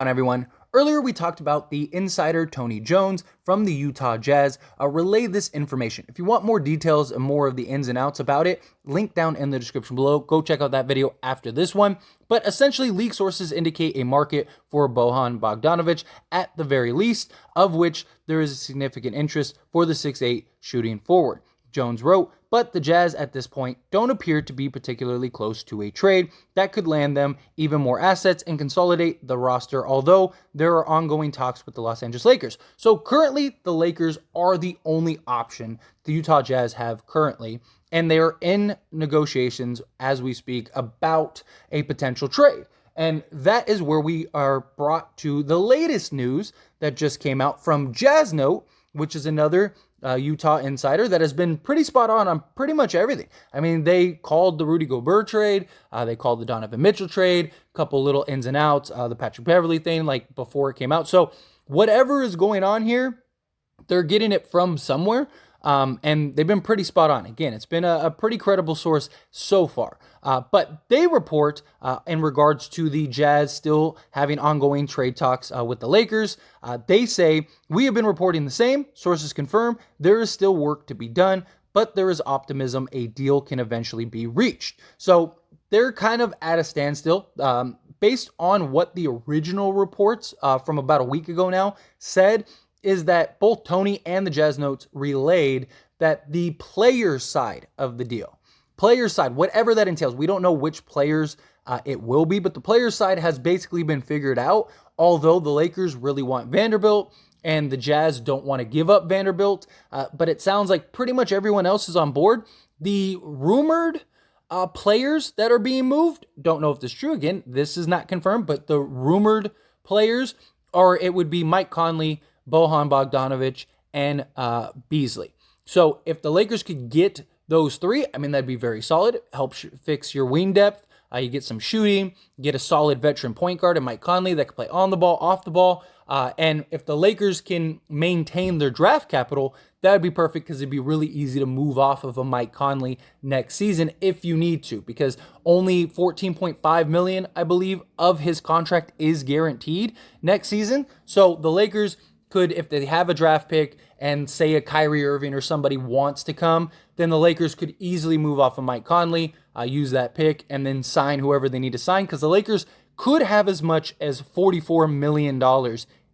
on, everyone. Earlier, we talked about the insider Tony Jones from the Utah Jazz relayed this information. If you want more details and more of the ins and outs about it, link down in the description below. Go check out that video after this one. But essentially, league sources indicate a market for Bojan Bogdanovic at the very least, of which there is a significant interest for the 6'8 shooting forward. Jones wrote, but the Jazz at this point don't appear to be particularly close to a trade that could land them even more assets and consolidate the roster, although there are ongoing talks with the Los Angeles Lakers. So currently, the Lakers are the only option the Utah Jazz have currently, and they are in negotiations as we speak about a potential trade. And that is where we are brought to the latest news that just came out from Jazz Note, which is another Utah insider that has been pretty spot on pretty much everything. I mean, they called the Rudy Gobert trade, they called the Donovan Mitchell trade, a couple little ins and outs, the Patrick Beverley thing, like before it came out. So whatever is going on here, they're getting it from somewhere. And they've been pretty spot on. Again, it's been a pretty credible source so far. But they report in regards to the Jazz still having ongoing trade talks with the Lakers. They say, we have been reporting the same. Sources confirm there is still work to be done, but there is optimism a deal can eventually be reached. So they're kind of at a standstill. Based on what the original reports from about a week ago now said, is that both Tony and the Jazz Notes relayed that the player side of the deal, player side, whatever that entails, we don't know which players it will be, but the player side has basically been figured out, although the Lakers really want Vanderbilt and the Jazz don't want to give up Vanderbilt, but it sounds like pretty much everyone else is on board. The rumored players that are being moved, don't know if this is true, again, this is not confirmed, but the rumored players are, it would be Mike Conley, Bojan Bogdanovic, and Beasley. So if the Lakers could get those three, I mean, that'd be very solid. Help fix your wing depth. You get some shooting, get a solid veteran point guard in Mike Conley that can play on the ball, off the ball. And if the Lakers can maintain their draft capital, that would be perfect because it'd be really easy to move off of a Mike Conley next season if you need to, because only $14.5 million, I believe, of his contract is guaranteed next season. So the Lakers could, if they have a draft pick and say a Kyrie Irving or somebody wants to come, then the Lakers could easily move off of Mike Conley, use that pick, and then sign whoever they need to sign, because the Lakers could have as much as $44 million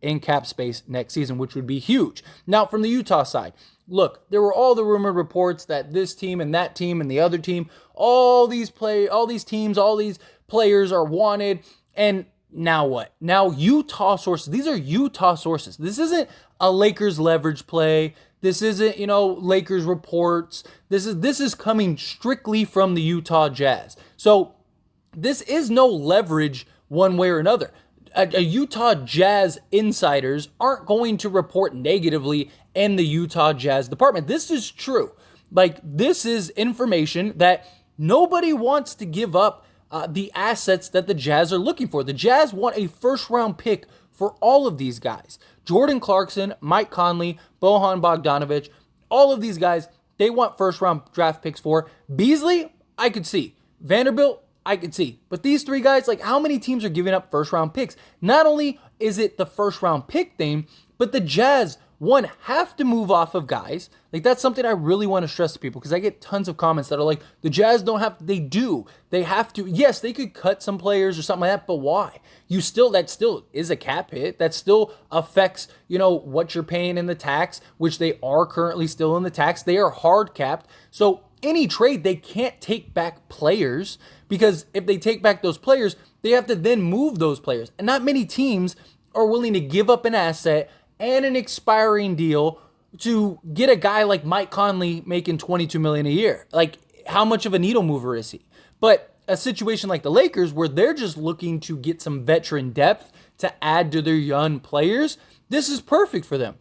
in cap space next season, which would be huge. Now, from the Utah side, look, there were all the rumored reports that this team and that team and the other team, all these teams, all these players are wanted, and now what? Now Utah sources, these are Utah sources. This isn't a Lakers leverage play. This isn't, Lakers reports. This is coming strictly from the Utah Jazz. So this is no leverage one way or another. A Utah Jazz insiders aren't going to report negatively in the Utah Jazz department. This is true. This is information that nobody wants to give up the assets that the Jazz are looking for. The Jazz want a first-round pick for all of these guys. Jordan Clarkson, Mike Conley, Bojan Bogdanovic, all of these guys, they want first-round draft picks for. Beasley, I could see. Vanderbilt, I could see. But these three guys, how many teams are giving up first-round picks? Not only is it the first-round pick thing, but the Jazz, one, have to move off of guys. That's something I really want to stress to people, because I get tons of comments that are like, the Jazz don't have, they do. They have to. Yes, they could cut some players or something like that, but why? That still is a cap hit. That still affects, what you're paying in the tax, which they are currently still in the tax. They are hard capped. So any trade, they can't take back players, because if they take back those players, they have to then move those players. And not many teams are willing to give up an asset and an expiring deal to get a guy like Mike Conley making $22 million a year. How much of a needle mover is he? But a situation like the Lakers, where they're just looking to get some veteran depth to add to their young players, this is perfect for them.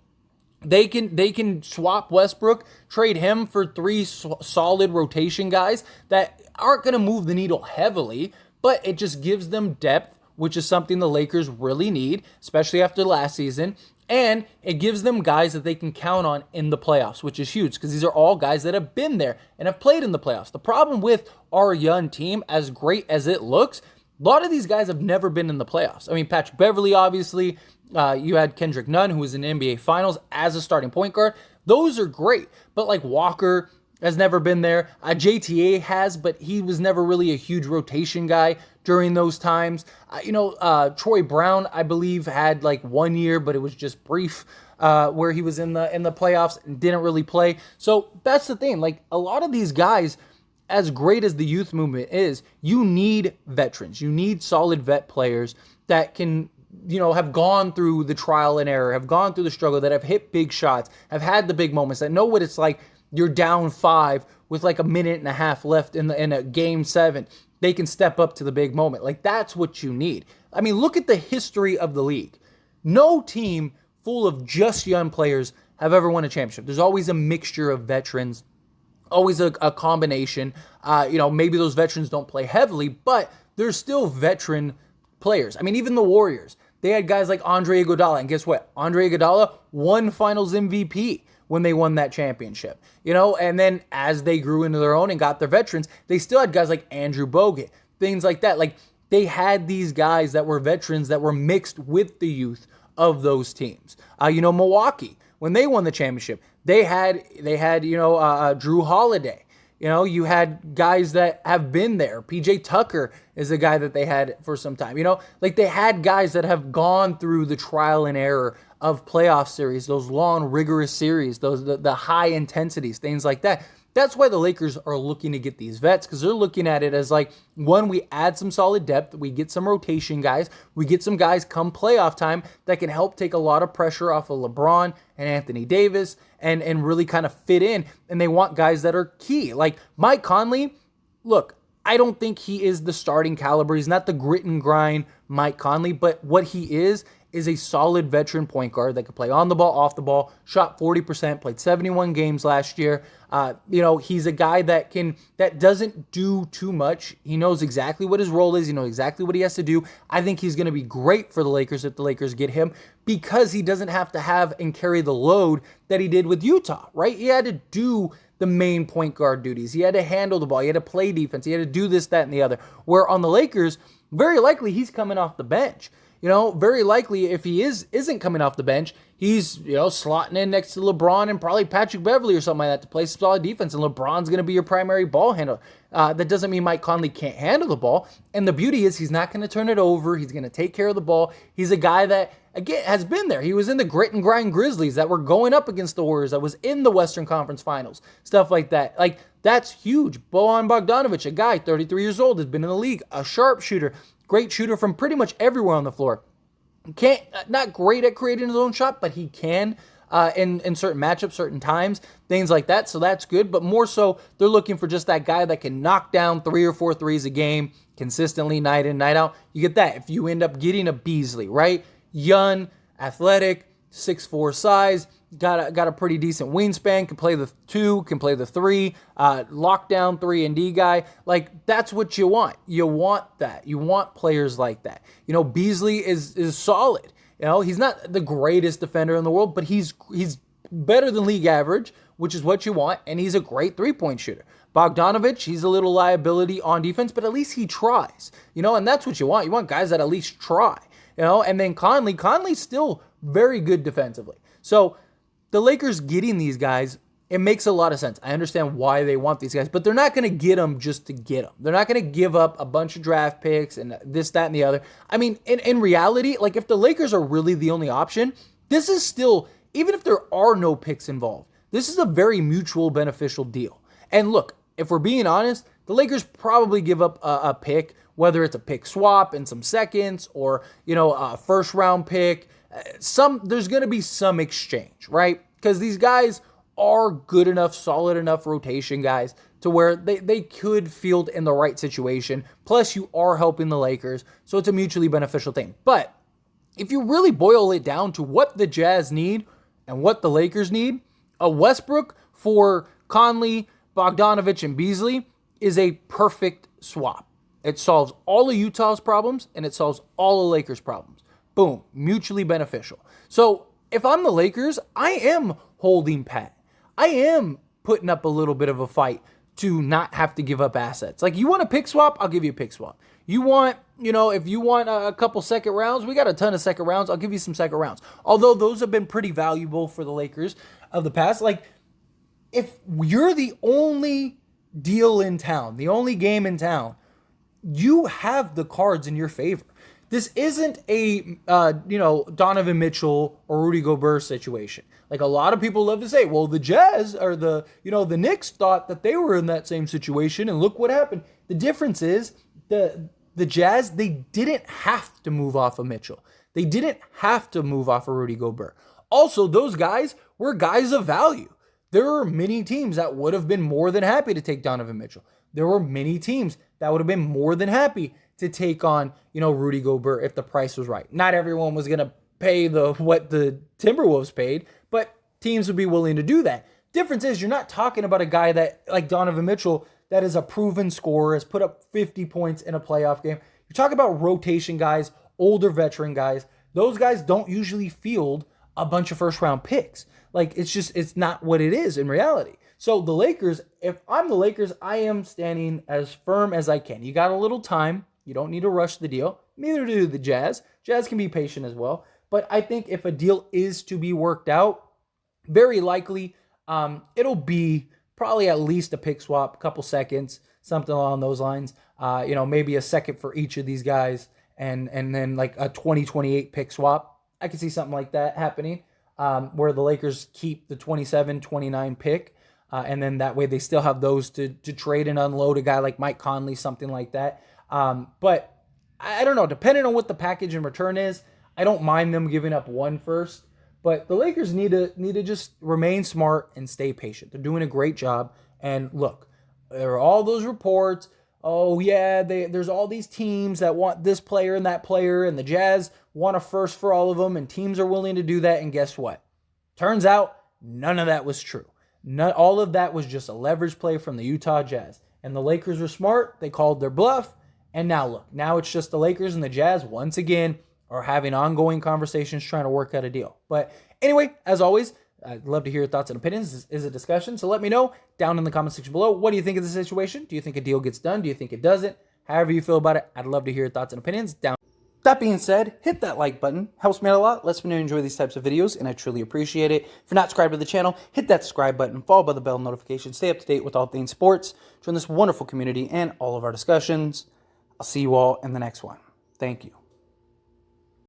They can swap Westbrook, trade him for three solid rotation guys that aren't going to move the needle heavily, but it just gives them depth, which is something the Lakers really need, especially after last season. And it gives them guys that they can count on in the playoffs, which is huge, because these are all guys that have been there and have played in the playoffs. The problem with our young team, as great as it looks, A lot of these guys have never been in the playoffs. I mean, Patrick Beverley, obviously. You had Kendrick Nunn, who was in the NBA Finals as a starting point guard. Those are great. But like Walker has never been there. JTA has, but he was never really a huge rotation guy during those times. Troy Brown, I believe, had like 1 year, but it was just brief, where he was in the playoffs and didn't really play. So that's the thing. Like, a lot of these guys, as great as the youth movement is, you need veterans. You need solid vet players that can, have gone through the trial and error, have gone through the struggle, that have hit big shots, have had the big moments, that know what it's like. You're down 5 with like a minute and a half left in a game 7. They can step up to the big moment. Like, that's what you need. I mean, look at the history of the league. No team full of just young players have ever won a championship. There's always a mixture of veterans, always a combination. Maybe those veterans don't play heavily, but there's still veteran players. I mean, even the Warriors, they had guys like Andre Iguodala, and guess what? Andre Iguodala won Finals MVP when they won that championship, and then as they grew into their own and got their veterans, they still had guys like Andrew Bogut, things like that. Like, they had these guys that were veterans that were mixed with the youth of those teams. Milwaukee, when they won the championship, they had Drew Holiday. You had guys that have been there. PJ Tucker is a guy that they had for some time. Like, they had guys that have gone through the trial and error of playoff series, those long, rigorous series, the high intensities, things like that. That's why the Lakers are looking to get these vets, because they're looking at it as like, one, we add some solid depth, we get some rotation guys, we get some guys come playoff time that can help take a lot of pressure off of LeBron and Anthony Davis and really kind of fit in. And they want guys that are key. Like Mike Conley, look, I don't think he is the starting caliber. He's not the grit and grind Mike Conley, but what he is a solid veteran point guard that can play on the ball, off the ball, shot 40%, played 71 games last year. He's a guy that doesn't do too much. He knows exactly what his role is. He knows exactly what he has to do. I think he's going to be great for the Lakers if the Lakers get him, because he doesn't have to have and carry the load that he did with Utah, right? He had to do the main point guard duties. He had to handle the ball. He had to play defense. He had to do this, that, and the other. Where on the Lakers, very likely he's coming off the bench. Very likely if he isn't coming off the bench, he's, slotting in next to LeBron and probably Patrick Beverley or something like that to play some solid defense, and LeBron's going to be your primary ball handler. That doesn't mean Mike Conley can't handle the ball, and the beauty is he's not going to turn it over. He's going to take care of the ball. He's a guy that, again, has been there. He was in the grit and grind Grizzlies that were going up against the Warriors, that was in the Western Conference Finals, stuff like that. Like, that's huge. Bojan Bogdanovic, a guy, 33 years old, has been in the league, a sharpshooter, great shooter from pretty much everywhere on the floor. Not great at creating his own shot, but he can in certain matchups, certain times, things like that. So that's good. But more so, they're looking for just that guy that can knock down 3 or 4 threes a game consistently, night in, night out. You get that if you end up getting a Beasley, right? Young, athletic, 6'4" size, got a pretty decent wingspan, can play the 2, can play the 3, lockdown 3-and-D guy. Like, that's what you want. You want that. You want players like that. Beasley is solid. He's not the greatest defender in the world, but he's better than league average, which is what you want, and he's a great three-point shooter. Bogdanovic, he's a little liability on defense, but at least he tries. And that's what you want. You want guys that at least try. And then Conley's still very good defensively. So the Lakers getting these guys, it makes a lot of sense. I understand why they want these guys, but they're not going to get them just to get them. They're not going to give up a bunch of draft picks and this, that, and the other. I mean, in reality, like, if the Lakers are really the only option, this is still, even if there are no picks involved, this is a very mutual beneficial deal. And look, if we're being honest, the Lakers probably give up a pick, whether it's a pick swap and some seconds or, a first round pick. There's going to be some exchange, right? Because these guys are good enough, solid enough rotation guys to where they could field in the right situation. Plus, you are helping the Lakers, so it's a mutually beneficial thing. But if you really boil it down to what the Jazz need and what the Lakers need, a Westbrook for Conley, Bogdanovic, and Beasley is a perfect swap. It solves all of Utah's problems, and it solves all of Lakers' problems. Boom, mutually beneficial. So if I'm the Lakers, I am holding pat. I am putting up a little bit of a fight to not have to give up assets. Like, you want a pick swap? I'll give you a pick swap. You want, if you want a couple second rounds, we got a ton of second rounds. I'll give you some second rounds. Although those have been pretty valuable for the Lakers of the past. Like, if you're the only deal in town, the only game in town, you have the cards in your favor. This isn't a, Donovan Mitchell or Rudy Gobert situation. Like, a lot of people love to say, well, the Jazz or the Knicks thought that they were in that same situation, and look what happened. The difference is the Jazz, they didn't have to move off of Mitchell. They didn't have to move off of Rudy Gobert. Also, those guys were guys of value. There are many teams that would have been more than happy to take Donovan Mitchell. There were many teams that would have been more than happy to take on, Rudy Gobert if the price was right. Not everyone was going to pay what the Timberwolves paid, but teams would be willing to do that. Difference is you're not talking about a guy that, like Donovan Mitchell, that is a proven scorer, has put up 50 points in a playoff game. You're talking about rotation guys, older veteran guys. Those guys don't usually field a bunch of first-round picks. Like, it's not what it is in reality. So the Lakers, if I'm the Lakers, I am standing as firm as I can. You got a little time. You don't need to rush the deal. Neither do the Jazz. Jazz can be patient as well. But I think if a deal is to be worked out, very likely it'll be probably at least a pick swap, a couple seconds, something along those lines. Maybe a second for each of these guys, and then like a 2028 pick swap. I could see something like that happening, where the Lakers keep the 27, 29 pick, and then that way they still have those to trade and unload a guy like Mike Conley, something like that. But I don't know, depending on what the package in return is, I don't mind them giving up one first. But the Lakers need to just remain smart and stay patient. They're doing a great job. And look, there are all those reports. Oh, yeah, there's all these teams that want this player and that player, and the Jazz want a first for all of them, and teams are willing to do that. And guess what? Turns out none of that was true. All of that was just a leverage play from the Utah Jazz. And the Lakers were smart. They called their bluff. And now look, now it's just the Lakers and the Jazz once again are having ongoing conversations trying to work out a deal. But anyway, as always, I'd love to hear your thoughts and opinions. This is a discussion, so let me know down in the comment section below. What do you think of the situation? Do you think a deal gets done? Do you think it doesn't? However you feel about it, I'd love to hear your thoughts and opinions down. That being said, hit that like button. Helps me out a lot. Lets me know you enjoy these types of videos, and I truly appreciate it. If you're not subscribed to the channel, hit that subscribe button, followed by the bell notification. Stay up to date with all things sports. Join this wonderful community and all of our discussions. I'll see you all in the next one. Thank you.